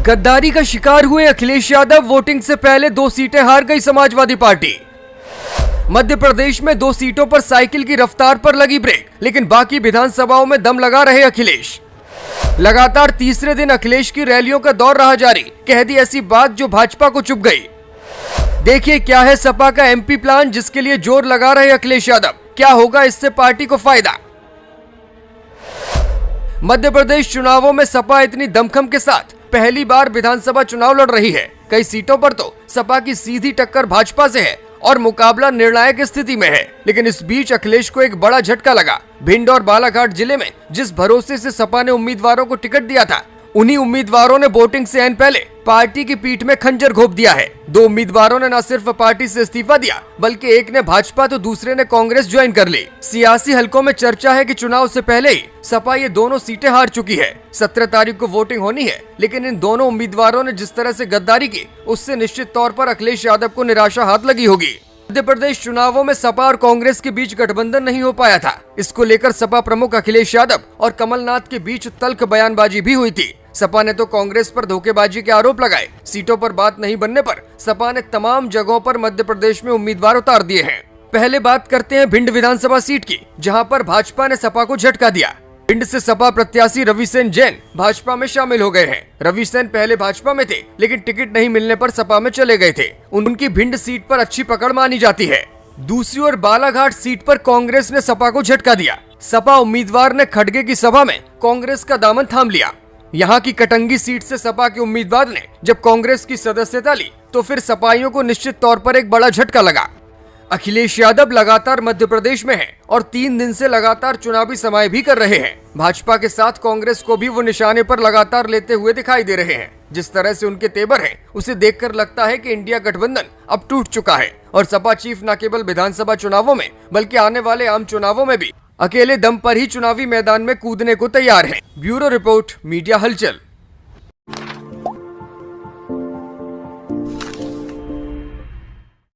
गद्दारी का शिकार हुए अखिलेश यादव, वोटिंग से पहले 2 सीटें हार गई समाजवादी पार्टी। मध्य प्रदेश में 2 सीटों पर साइकिल की रफ्तार पर लगी ब्रेक, लेकिन बाकी विधानसभाओं में दम लगा रहे अखिलेश। लगातार तीसरे दिन अखिलेश की रैलियों का दौर रहा जारी, कह दी ऐसी बात जो भाजपा को चुभ गई। देखिए क्या है सपा का एमपी प्लान, जिसके लिए जोर लगा रहे अखिलेश यादव। क्या होगा इससे पार्टी को फायदा। मध्य प्रदेश चुनावों में सपा इतनी दमखम के साथ पहली बार विधानसभा चुनाव लड़ रही है। कई सीटों पर तो सपा की सीधी टक्कर भाजपा से है और मुकाबला निर्णायक स्थिति में है। लेकिन इस बीच अखिलेश को एक बड़ा झटका लगा। भिंड और बालाघाट जिले में जिस भरोसे से सपा ने उम्मीदवारों को टिकट दिया था, उन्हीं उम्मीदवारों ने वोटिंग से ऐन पहले पार्टी की पीठ में खंजर घोंप दिया है। 2 उम्मीदवारों ने न सिर्फ पार्टी से इस्तीफा दिया, बल्कि एक ने भाजपा तो दूसरे ने कांग्रेस ज्वाइन कर ली। सियासी हलकों में चर्चा है कि चुनाव से पहले ही सपा ये दोनों सीटें हार चुकी है। 17 तारीख को वोटिंग होनी है, लेकिन इन दोनों उम्मीदवारों ने जिस तरह से गद्दारी की, उससे निश्चित तौर पर अखिलेश यादव को निराशा हाथ लगी होगी। मध्य प्रदेश चुनावों में सपा और कांग्रेस के बीच गठबंधन नहीं हो पाया था। इसको लेकर सपा प्रमुख अखिलेश यादव और कमलनाथ के बीच तल्ख बयानबाजी भी हुई थी। सपा ने तो कांग्रेस पर धोखेबाजी के आरोप लगाए। सीटों पर बात नहीं बनने पर सपा ने तमाम जगहों पर मध्य प्रदेश में उम्मीदवार उतार दिए हैं। पहले बात करते हैं भिंड विधानसभा सीट की, जहां पर भाजपा ने सपा को झटका दिया। भिंड से सपा प्रत्याशी रविसेन जैन भाजपा में शामिल हो गए हैं। रविसेन पहले भाजपा में थे, लेकिन टिकट नहीं मिलने पर सपा में चले गए थे। उनकी भिंड सीट पर अच्छी पकड़ मानी जाती है। दूसरी ओर बालाघाट सीट पर कांग्रेस ने सपा को झटका दिया। सपा उम्मीदवार ने खड़गे की सभा में कांग्रेस का दामन थाम लिया। यहाँ की कटंगी सीट से सपा के उम्मीदवार ने जब कांग्रेस की सदस्यता ली, तो फिर सपाइयों को निश्चित तौर पर एक बड़ा झटका लगा। अखिलेश यादव लगातार मध्य प्रदेश में हैं और 3 दिन से लगातार चुनावी समाएं भी कर रहे हैं। भाजपा के साथ कांग्रेस को भी वो निशाने पर लगातार लेते हुए दिखाई दे रहे हैं। जिस तरह से उनके तेवर हैं, उसे देखकर लगता है कि इंडिया गठबंधन अब टूट चुका है और सपा चीफ न केवल विधानसभा चुनावों में, बल्कि आने वाले आम चुनावों में भी अकेले दम पर ही चुनावी मैदान में कूदने को तैयार है। ब्यूरो रिपोर्ट, मीडिया हलचल।